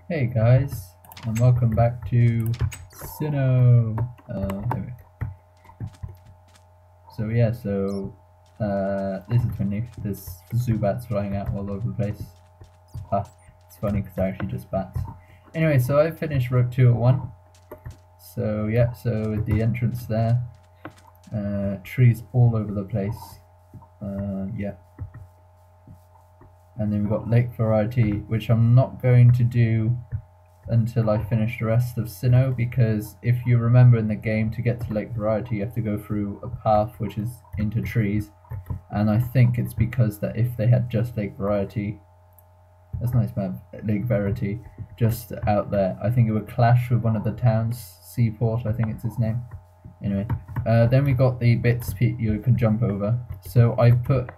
Hey guys, and welcome back to Sinnoh. This is funny. There's Zubats flying out all over the place. It's funny because they're actually just bats. Anyway, so I finished Route 201. So at the entrance there, trees all over the place. And then we've got Lake Variety, which I'm not going to do until I finish the rest of Sinnoh, because if you remember in the game, to get to Lake Variety you have to go through a path which is into trees, and I think it's because that if they had just Lake Variety, that's a nice map, Lake Verity, just out there, I think it would clash with one of the towns, Seaport I think it's its name. Anyway, then we got the bits you can jump over, so I put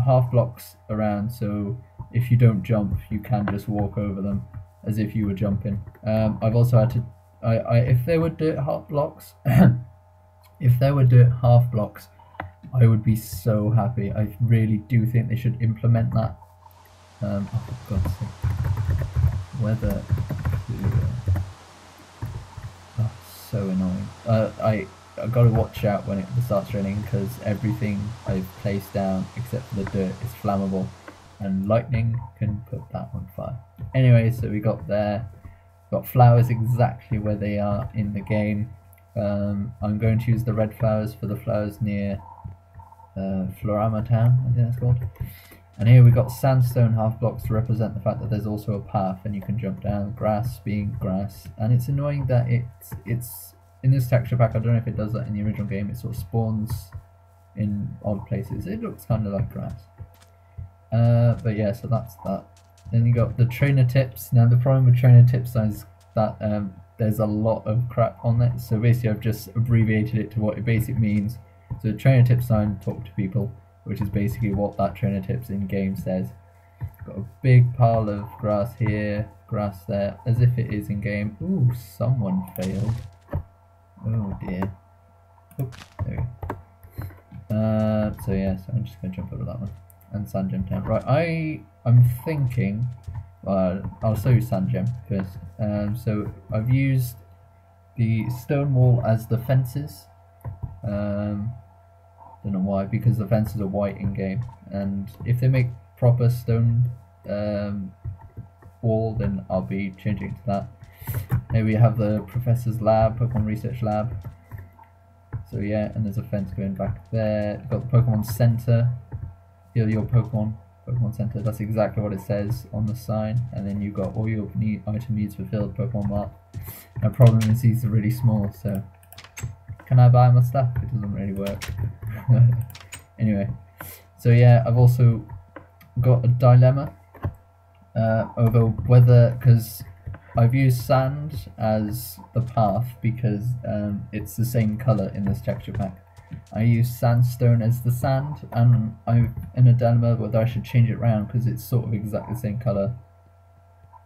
half blocks around, so if you don't jump you can just walk over them as if you were jumping. I've also had to, if they would do it half blocks, if they would do it half blocks, I would be so happy. I really do think they should implement that. Oh for God's sake, weather. Oh, so annoying. I've got to watch out when it starts raining because everything I've placed down except for the dirt is flammable, and lightning can put that on fire. Anyway, so we got there, got flowers exactly where they are in the game. I'm going to use the red flowers for the flowers near Florama Town, I think that's called. And here we got sandstone half blocks to represent the fact that there's also a path and you can jump down, grass being grass. And it's annoying that it's in this texture pack, I don't know if it does that in the original game, it sort of spawns in odd places. It looks kind of like grass. But yeah, so that's that. Then you got the trainer tips. Now the problem with trainer tips is that there's a lot of crap on it. So basically I've just abbreviated it to what it basically means. So trainer tip sign, talk to people, which is basically what that trainer tips in game says. Got a big pile of grass here, grass there, as if it is in game. Ooh, someone failed. Oh dear. Oh, there we go. So yeah, so I'm just gonna jump over that one. And sand gem town. Right, I'm thinking, I'll show you sand gem first. So I've used the stone wall as the fences. Don't know why, because the fences are white in game, and if they make proper stone wall, then I'll be changing it to that. Here we have the professor's lab, Pokemon research lab. So yeah, and there's a fence going back there. We've got the Pokemon Center. Heal your Pokemon Center. That's exactly what it says on the sign. And then you've got all your item needs fulfilled, Pokemon Mart. The problem is these are really small, so can I buy my stuff? It doesn't really work. Anyway, so yeah, I've also got a dilemma over whether, because I've used sand as the path because it's the same colour in this texture pack. I use sandstone as the sand, and I'm in a dilemma whether I should change it around because it's sort of exactly the same colour.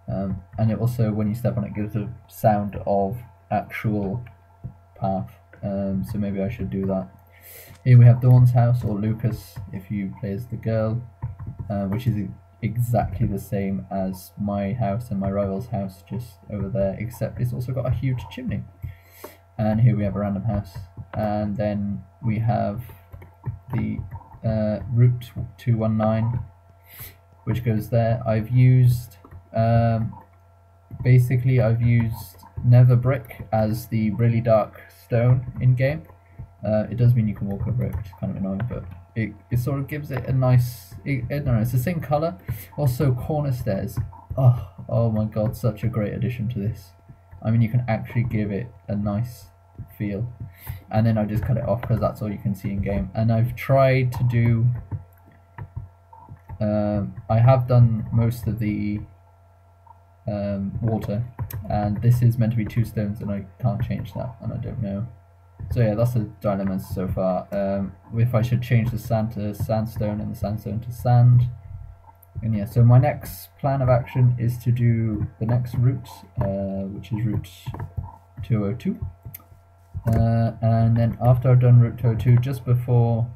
And it also, when you step on it, gives a sound of actual path. So maybe I should do that. Here we have Thorns House, or Lucas if you play as the girl, which is exactly the same as my house and my rival's house just over there, except it's also got a huge chimney. And here we have a random house, and then we have the Route 219, which goes there. I've used basically I've used nether brick as the really dark stone in game. It does mean you can walk over it, which is kind of annoying, but it sort of gives it a nice, I don't know, it's the same colour. Also corner stairs, oh my god, such a great addition to this. I mean, you can actually give it a nice feel. And then I just cut it off because that's all you can see in game. And I've tried to do, I have done most of the water, and this is meant to be 2 stones and I can't change that, and I don't know. So yeah, that's the dilemma so far. If I should change the sand to sandstone and the sandstone to sand. And yeah, so my next plan of action is to do the next route, which is Route 202. And then after I've done Route 202, just before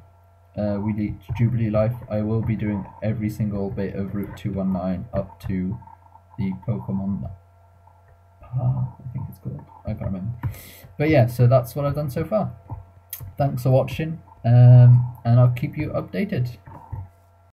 we reach Jubilee Life, I will be doing every single bit of Route 219 up to the Pokemon I think it's called. I can't remember. But yeah, so that's what I've done so far. Thanks for watching, and I'll keep you updated.